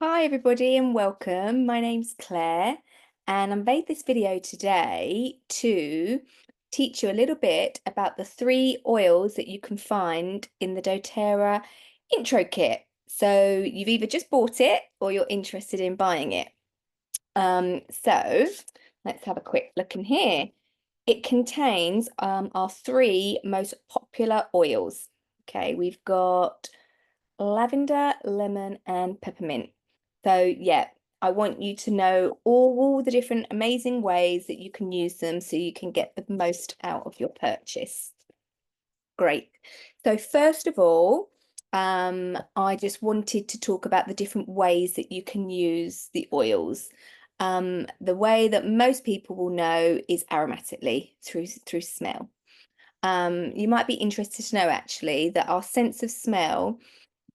Hi everybody and welcome. My name's Claire and I made this video today to teach you a little bit about the 3 oils that you can find in the doTERRA intro kit. So you've either just bought it or you're interested in buying it. So let's have a quick look in here. It contains our 3 most popular oils. Okay, we've got lavender, lemon, and peppermint. So yeah, I want you to know all the different amazing ways that you can use them so you can get the most out of your purchase. Great. So first of all, I just wanted to talk about the different ways that you can use the oils. The way that most people will know is aromatically through smell. You might be interested to know actually that our sense of smell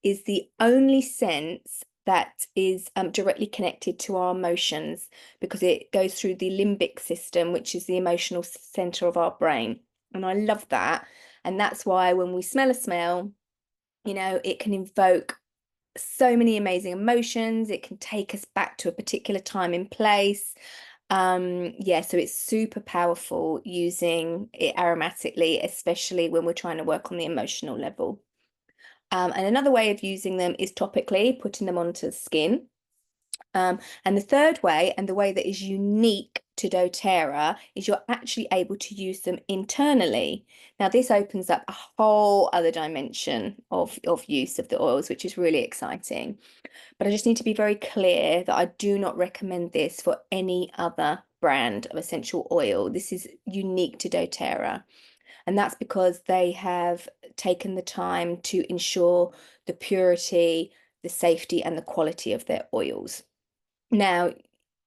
is the only sense that is directly connected to our emotions because it goes through the limbic system, which is the emotional center of our brain. And I love that. And that's why when we smell a smell, it can invoke so many amazing emotions. It can take us back to a particular time and place. Yeah, so it's super powerful using it aromatically, especially when we're trying to work on the emotional level. And another way of using them is topically, putting them onto the skin. And the third way, and the way that is unique to doTERRA, is you're actually able to use them internally. Now, this opens up a whole other dimension of use of the oils, which is really exciting. But I just need to be very clear that I do not recommend this for any other brand of essential oil. This is unique to doTERRA. And that's because they have taken the time to ensure the purity, the safety, and the quality of their oils. Now,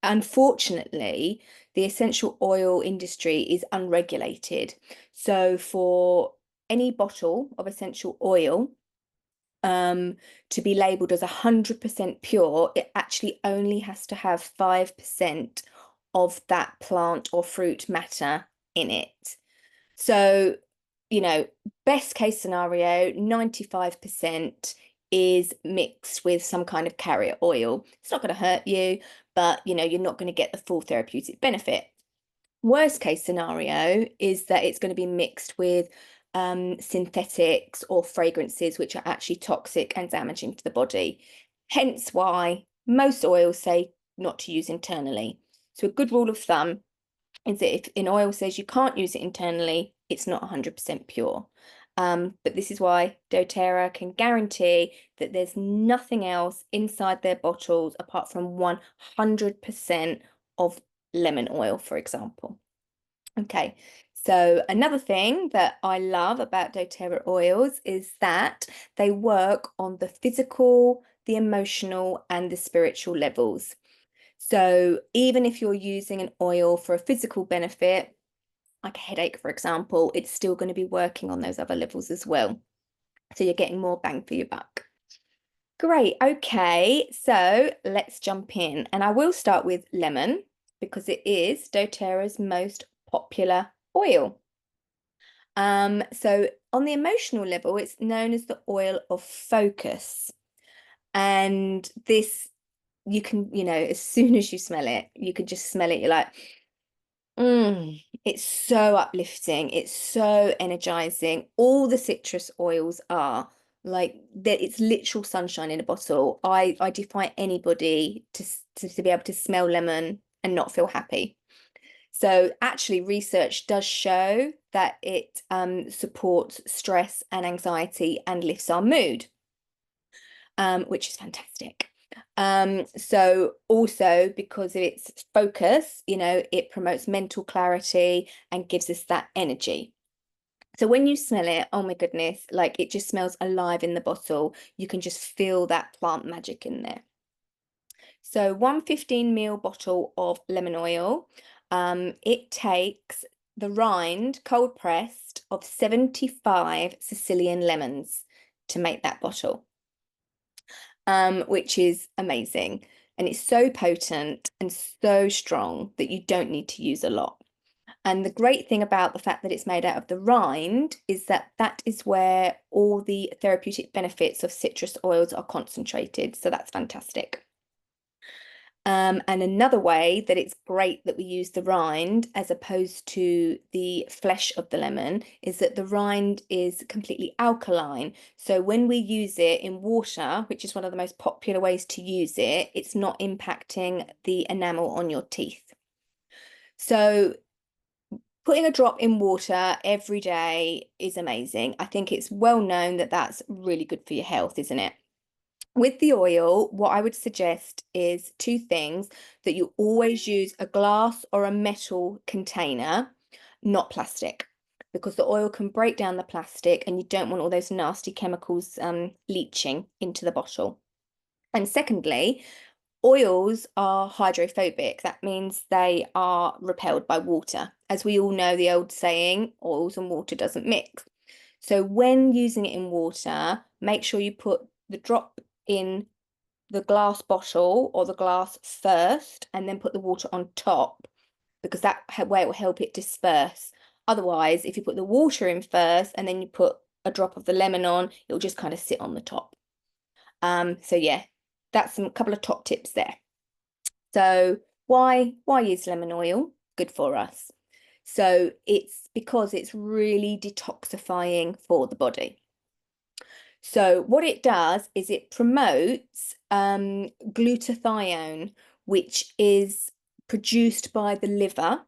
unfortunately, the essential oil industry is unregulated. So for any bottle of essential oil, to be labeled as 100% pure, it actually only has to have 5% of that plant or fruit matter in it. So, best case scenario, 95% is mixed with some kind of carrier oil. It's not going to hurt you, but you're not going to get the full therapeutic benefit. Worst case scenario is that it's going to be mixed with synthetics or fragrances, which are actually toxic and damaging to the body. Hence why most oils say not to use internally. So a good rule of thumb is that if an oil says you can't use it internally, it's not 100% pure. But this is why doTERRA can guarantee that there's nothing else inside their bottles apart from 100% of lemon oil, for example. Okay, so another thing that I love about doTERRA oils is that they work on the physical, the emotional, and the spiritual levels. So even if you're using an oil for a physical benefit, like a headache, for example, it's still going to be working on those other levels as well. So you're getting more bang for your buck. Great. Okay, so let's jump in. And I will start with lemon because it is doTERRA's most popular oil. So on the emotional level, it's known as the oil of focus. And this, you can, as soon as you smell it, you can just smell it. You're like, it's so uplifting. It's so energizing. All the citrus oils are like that. It's literal sunshine in a bottle. I defy anybody to be able to smell lemon and not feel happy. So actually, research does show that it supports stress and anxiety and lifts our mood, which is fantastic. So also because of its focus, it promotes mental clarity and gives us that energy. So when you smell it, oh my goodness, like it just smells alive in the bottle. You can just feel that plant magic in there. So 115 ml bottle of lemon oil, it takes the rind, cold pressed, of 75 Sicilian lemons to make that bottle. Which is amazing. And it's so potent and so strong that you don't need to use a lot. And the great thing about the fact that it's made out of the rind is that that is where all the therapeutic benefits of citrus oils are concentrated. So that's fantastic. And another way that it's great that we use the rind as opposed to the flesh of the lemon is that the rind is completely alkaline. So when we use it in water, which is one of the most popular ways to use it, it's not impacting the enamel on your teeth. So putting a drop in water every day is amazing. I think it's well known that that's really good for your health, isn't it? With the oil, what I would suggest is two things: that you always use a glass or a metal container, not plastic, because the oil can break down the plastic and you don't want all those nasty chemicals leaching into the bottle. And secondly, oils are hydrophobic. That means they are repelled by water. As we all know, the old saying, oils and water doesn't mix. So when using it in water, make sure you put the drop in the glass bottle or the glass first and then put the water on top, because that way it will help it disperse. Otherwise, if you put the water in first and then you put a drop of the lemon on, it'll just kind of sit on the top. So yeah, that's a couple of top tips there. So why is lemon oil good for us? So it's because it's really detoxifying for the body. So what it does is it promotes glutathione, which is produced by the liver,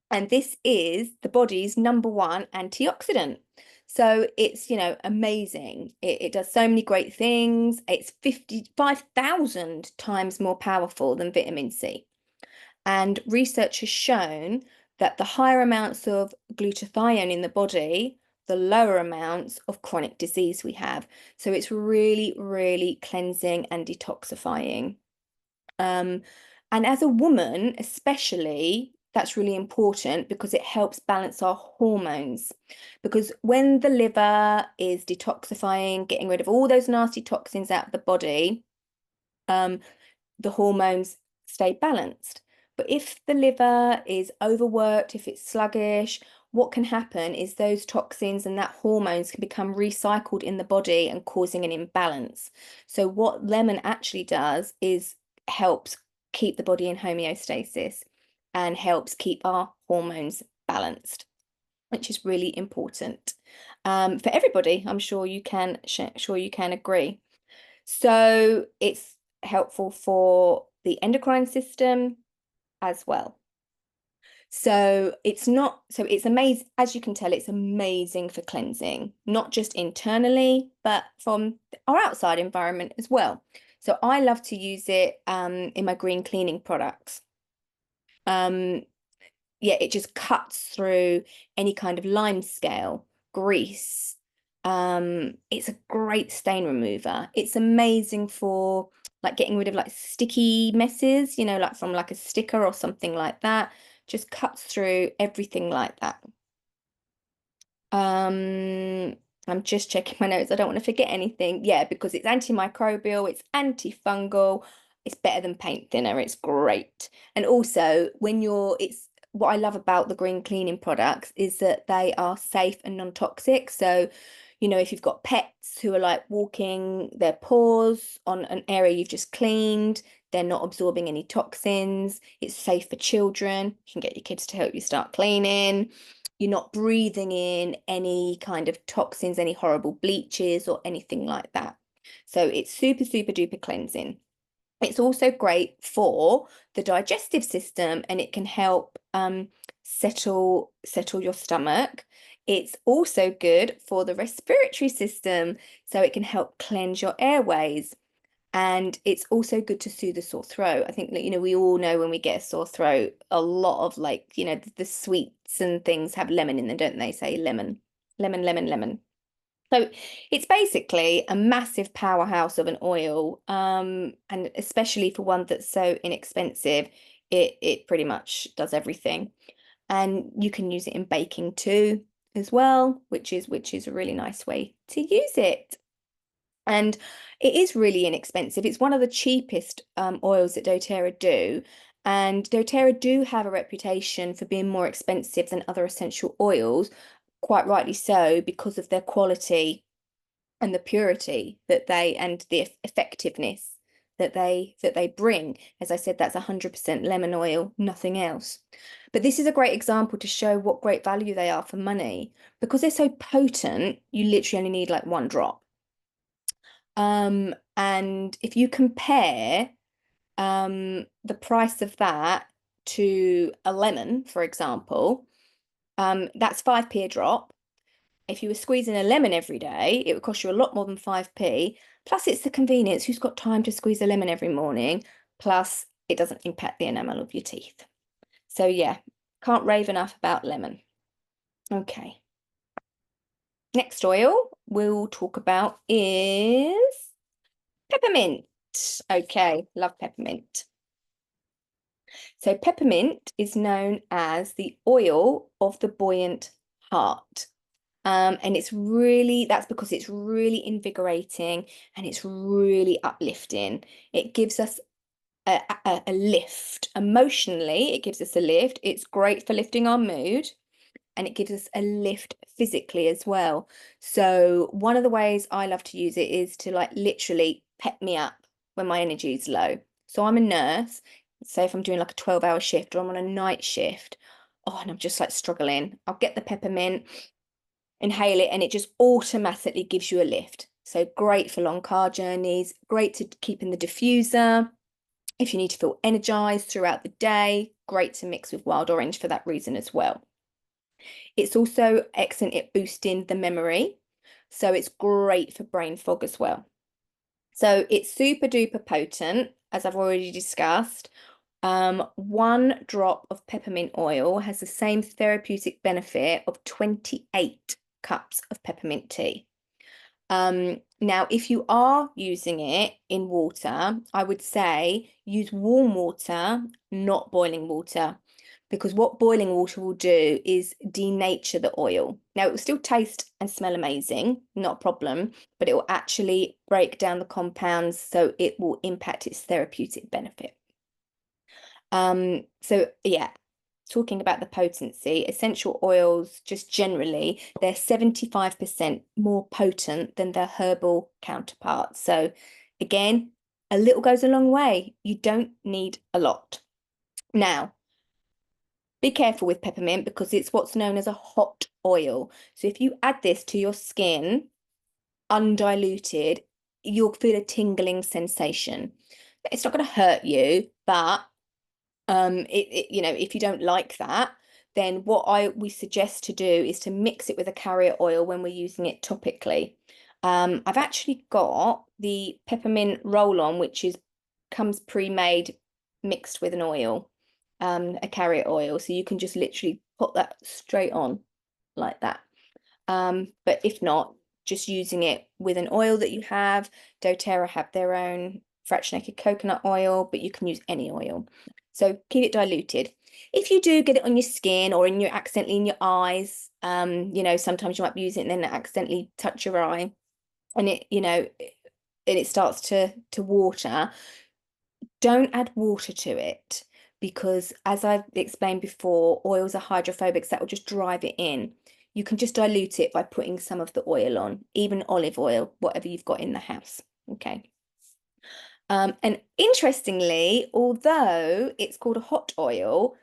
and this is the body's #1 antioxidant. So it's, amazing. It does so many great things. It's 55,000 times more powerful than vitamin C. And research has shown that the higher amounts of glutathione in the body, the lower amounts of chronic disease we have. So it's really, really cleansing and detoxifying. And as a woman, especially, that's really important because it helps balance our hormones. Because when the liver is detoxifying, getting rid of all those nasty toxins out of the body, the hormones stay balanced. But if the liver is overworked, if it's sluggish, what can happen is those toxins and that hormones can become recycled in the body and causing an imbalance. So what lemon actually does is helps keep the body in homeostasis and helps keep our hormones balanced, which is really important for everybody. I'm sure you can agree. So it's helpful for the endocrine system as well. So it's amazing, as you can tell, it's amazing for cleansing, not just internally, but from our outside environment as well. So I love to use it in my green cleaning products. Yeah, it just cuts through any kind of lime scale, grease. It's a great stain remover. It's amazing for like getting rid of like sticky messes, like from like a sticker or something like that. Just cuts through everything like that. I'm just checking my notes. I don't want to forget anything. Yeah, because it's antimicrobial, it's antifungal, it's better than paint thinner. It's great. And also, it's what I love about the green cleaning products is that they are safe and non-toxic. So, if you've got pets who are like walking their paws on an area you've just cleaned, they're not absorbing any toxins. It's safe for children. You can get your kids to help you start cleaning. You're not breathing in any kind of toxins, any horrible bleaches or anything like that. So it's super, super duper cleansing. It's also great for the digestive system and it can help settle your stomach. It's also good for the respiratory system, so it can help cleanse your airways. And it's also good to soothe the sore throat. I think that, we all know when we get a sore throat, a lot of like, the sweets and things have lemon in them, don't they? Say lemon, lemon, lemon, lemon. So it's basically a massive powerhouse of an oil, and especially for one that's so inexpensive, it pretty much does everything. And you can use it in baking too, as well, which is a really nice way to use it. And it is really inexpensive. It's one of the cheapest oils that doTERRA do. And doTERRA do have a reputation for being more expensive than other essential oils, quite rightly so, because of their quality and the purity and the effectiveness that they bring. As I said, that's 100% lemon oil, nothing else. But this is a great example to show what great value they are for money. Because they're so potent, you literally only need like 1 drop. And if you compare the price of that to a lemon, for example, that's 5p a drop. If you were squeezing a lemon every day, it would cost you a lot more than 5p. Plus, it's the convenience. Who's got time to squeeze a lemon every morning? Plus, it doesn't impact the enamel of your teeth. So yeah, can't rave enough about lemon. Okay. Next oil we'll talk about is peppermint. Okay, love peppermint. So peppermint is known as the oil of the buoyant heart. And that's because it's really invigorating and it's really uplifting. It gives us a lift. Emotionally, it gives us a lift. It's great for lifting our mood, and it gives us a lift physically as well. So one of the ways I love to use it is to like literally pep me up when my energy is low. So I'm a nurse. Say if I'm doing like a 12-hour shift or I'm on a night shift, oh, and I'm just like struggling, I'll get the peppermint, inhale it, and it just automatically gives you a lift. So great for long car journeys, great to keep in the diffuser. If you need to feel energized throughout the day, great to mix with wild orange for that reason as well. It's also excellent at boosting the memory. So it's great for brain fog as well. So it's super duper potent, as I've already discussed. 1 drop of peppermint oil has the same therapeutic benefit of 28 cups of peppermint tea. Now, if you are using it in water, I would say use warm water, not boiling water, because what boiling water will do is denature the oil. Now, it will still taste and smell amazing, not a problem, but it will actually break down the compounds, so it will impact its therapeutic benefit. So yeah, talking about the potency, essential oils, just generally, they're 75% more potent than their herbal counterparts. So again, a little goes a long way. You don't need a lot. Now, be careful with peppermint because it's what's known as a hot oil. So if you add this to your skin, undiluted, you'll feel a tingling sensation. It's not going to hurt you, but you know, if you don't like that, then what we suggest to do is to mix it with a carrier oil when we're using it topically. I've actually got the peppermint roll-on, which comes pre-made, mixed with an oil, a carrier oil, so you can just literally put that straight on like that. But if not, just using it with an oil that you have. dōTERRA have their own fractionated coconut oil, but you can use any oil. So keep it diluted. If you do get it on your skin or accidentally in your eyes, you know, sometimes you might be using it and then accidentally touch your eye and it starts to water, don't add water to it because, as I've explained before, oils are hydrophobic, so that will just drive it in. You can just dilute it by putting some of the oil on, even olive oil, whatever you've got in the house. Okay. And interestingly, although it's called a hot oil,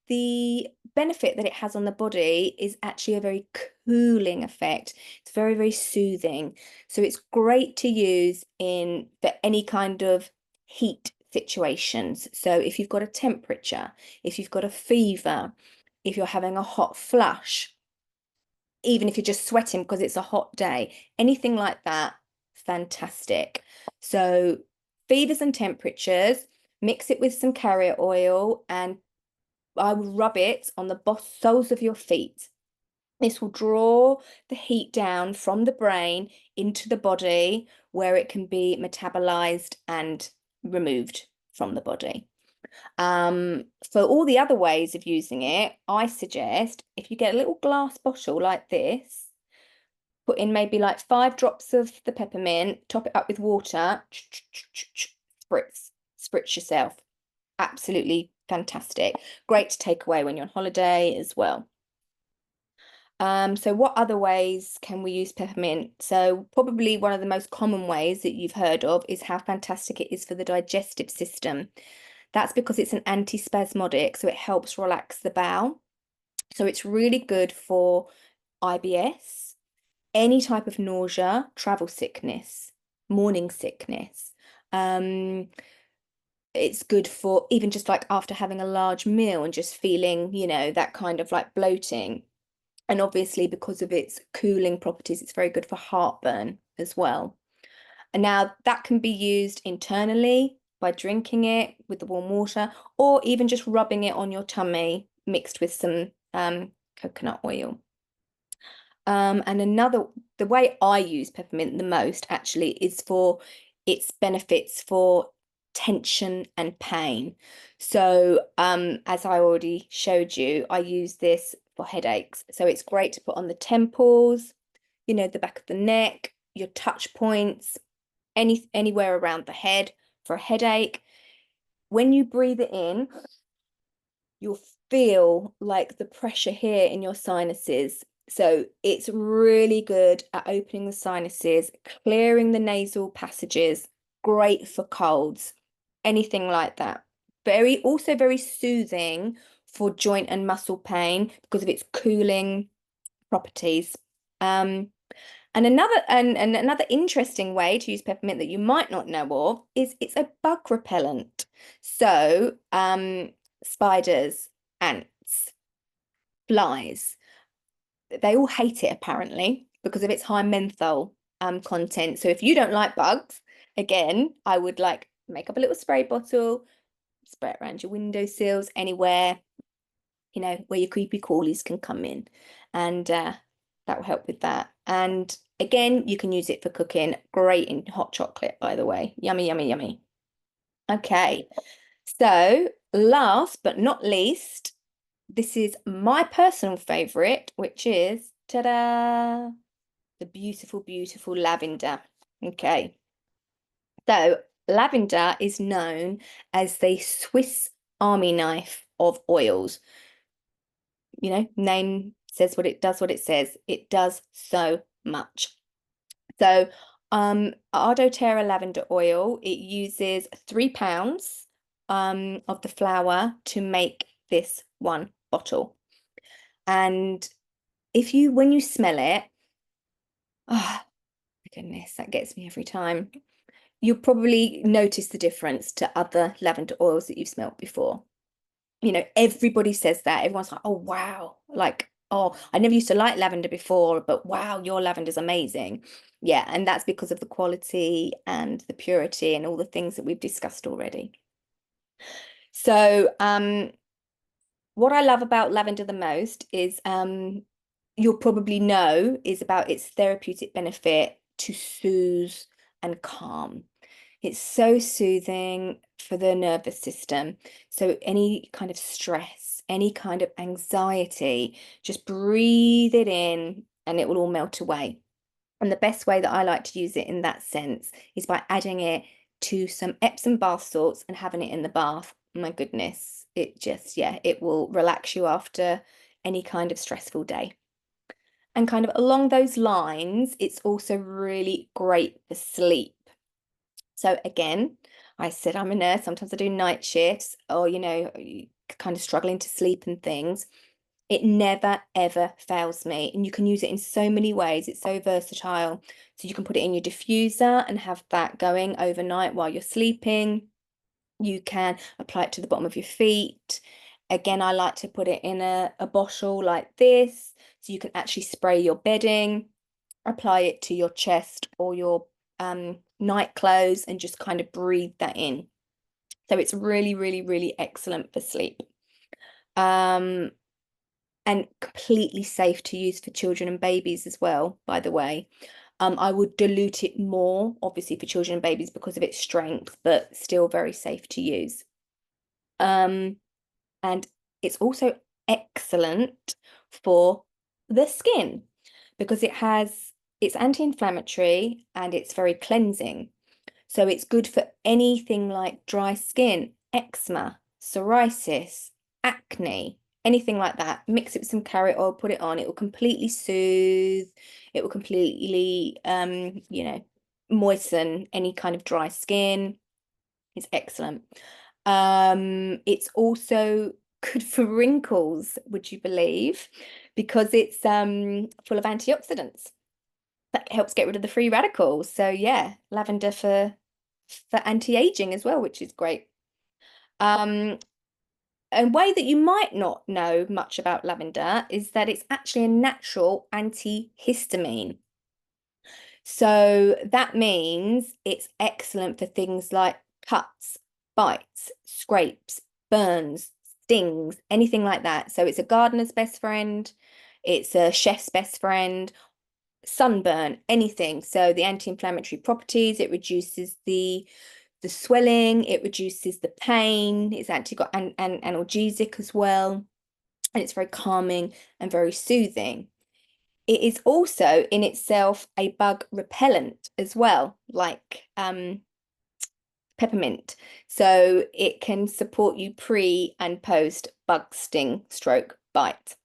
the benefit that it has on the body is actually a very cooling effect. It's very, very soothing. So it's great to use for any kind of heat situations. So if you've got a temperature, if you've got a fever, if you're having a hot flush, even if you're just sweating because it's a hot day, anything like that, fantastic. So fevers and temperatures, mix it with some carrier oil, and I would rub it on the soles of your feet. This will draw the heat down from the brain into the body where it can be metabolized and removed from the body. For all the other ways of using it, I suggest if you get a little glass bottle like this, put in maybe like 5 drops of the peppermint, top it up with water, spritz yourself. Absolutely fantastic. Great to take away when you're on holiday as well. So what other ways can we use peppermint? So probably one of the most common ways that you've heard of is how fantastic it is for the digestive system. That's because it's an antispasmodic, so it helps relax the bowel. So it's really good for IBS, any type of nausea, travel sickness, morning sickness. It's good for even just like after having a large meal and just feeling, that kind of like bloating. And obviously, because of its cooling properties, it's very good for heartburn as well. And now that can be used internally by drinking it with the warm water, or even just rubbing it on your tummy mixed with some coconut oil. And the way I use peppermint the most actually is for its benefits for tension and pain. So, as I already showed you, I use this for headaches. So it's great to put on the temples, the back of the neck, your touch points, anywhere around the head for a headache. When you breathe it in, you'll feel like the pressure here in your sinuses. So it's really good at opening the sinuses, clearing the nasal passages, great for colds, anything like that. Also very soothing for joint and muscle pain because of its cooling properties. And another interesting way to use peppermint that you might not know of is it's a bug repellent. So spiders, ants, flies, they all hate it apparently because of its high menthol content. So if you don't like bugs, again, I would like make up a little spray bottle, spray it around your windowsills, anywhere, where your creepy crawlies can come in. And that will help with that. And again, you can use it for cooking. Great in hot chocolate, by the way. Yummy, yummy, yummy. Okay. So last but not least, this is my personal favorite, which is, ta-da, the beautiful, beautiful lavender. Okay. So lavender is known as the Swiss Army knife of oils. Name says what it does, what it says. It does so much. So our doTERRA lavender oil, it uses 3 pounds of the flower to make this one bottle. And when you smell it, oh my goodness, that gets me every time. You'll probably notice the difference to other lavender oils that you've smelled before. Everybody says that. Everyone's like, oh, wow. Like, oh, I never used to like lavender before, but wow, your lavender's amazing. Yeah, and that's because of the quality and the purity and all the things that we've discussed already. So, what I love about lavender the most is, you'll probably know, is about its therapeutic benefit to soothe and calm. It's so soothing for the nervous system. So any kind of stress, any kind of anxiety, just breathe it in and it will all melt away. And the best way that I like to use it in that sense is by adding it to some Epsom bath salts and having it in the bath. My goodness, it will relax you after any kind of stressful day. And kind of along those lines, it's also really great for sleep. So again, I said I'm a nurse. Sometimes I do night shifts or, kind of struggling to sleep and things. It never, ever fails me. And you can use it in so many ways. It's so versatile. So you can put it in your diffuser and have that going overnight while you're sleeping. You can apply it to the bottom of your feet. Again, I like to put it in a bottle like this. So you can actually spray your bedding, apply it to your chest or your night clothes and just kind of breathe that in. So it's really, really, really excellent for sleep. And completely safe to use for children and babies as well, by the way. I would dilute it more, obviously, for children and babies because of its strength, but still very safe to use. And it's also excellent for the skin because it's anti-inflammatory and it's very cleansing. So it's good for anything like dry skin, eczema, psoriasis, acne, anything like that. Mix it with some carrot oil, put it on. It will completely soothe. It will completely, you know, moisten any kind of dry skin. It's excellent. It's also good for wrinkles, would you believe? Because it's full of antioxidants that helps get rid of the free radicals. So yeah, lavender for anti-aging as well, which is great. A way that you might not know much about lavender is that it's actually a natural antihistamine. So that means it's excellent for things like cuts, bites, scrapes, burns, stings, anything like that. So it's a gardener's best friend, it's a chef's best friend, sunburn, anything. So the anti-inflammatory properties, it reduces the swelling, it reduces the pain, it's actually got an analgesic as well, and it's very calming and very soothing. It is also in itself a bug repellent as well, like peppermint. So it can support you pre and post bug sting stroke bite.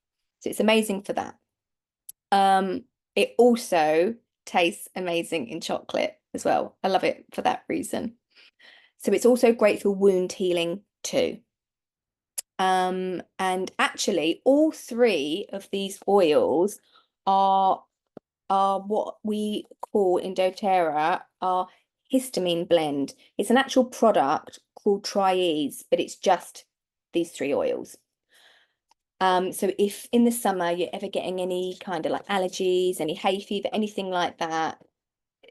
So it's amazing for that. It also tastes amazing in chocolate as well. I love it for that reason. So it's also great for wound healing too. And actually all three of these oils are what we call in doTERRA our histamine blend. It's an actual product called Tri-Ease, but it's just these three oils. So if in the summer you're ever getting any kind of like allergies, any hay fever, anything like that,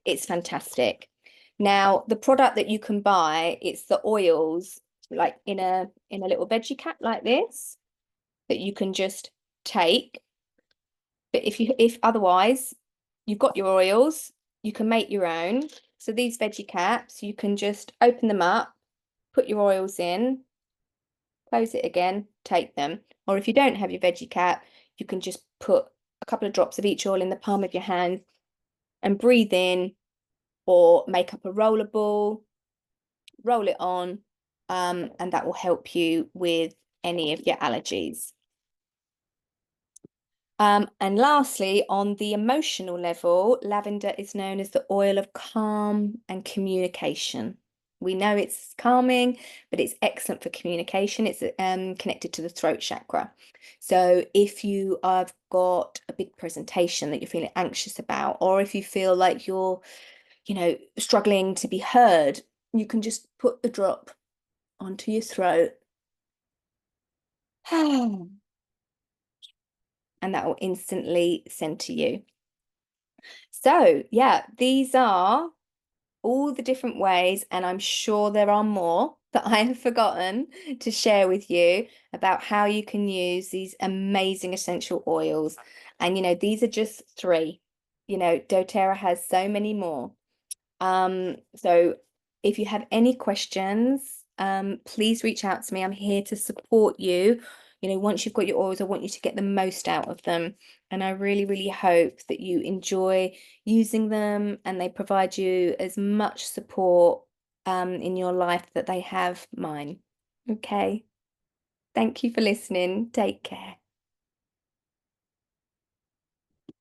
it's fantastic. Now, the product that you can buy, it's the oils like in a little veggie cap like this that you can just take. But if otherwise you've got your oils, you can make your own. So these veggie caps, you can just open them up, put your oils in, close it again, take them. Or if you don't have your veggie cap, you can just put a couple of drops of each oil in the palm of your hand and breathe in, or make up a roller ball, roll it on, and that will help you with any of your allergies. And lastly, on the emotional level, lavender is known as the oil of calm and communication. We know it's calming, but it's excellent for communication. It's connected to the throat chakra. So if you have got a big presentation that you're feeling anxious about, or if you feel like you're, you know, struggling to be heard, you can just put the drop onto your throat. And that will instantly center you. So yeah, these are all the different ways, and I'm sure there are more that I have forgotten to share with you about how you can use these amazing essential oils. And you know, these are just three. You know, doTERRA has so many more. So if you have any questions, please reach out to me. I'm here to support you. You know, once you've got your oils, I want you to get the most out of them. And I really, really hope that you enjoy using them and they provide you as much support in your life that they have mine. Okay. Thank you for listening. Take care.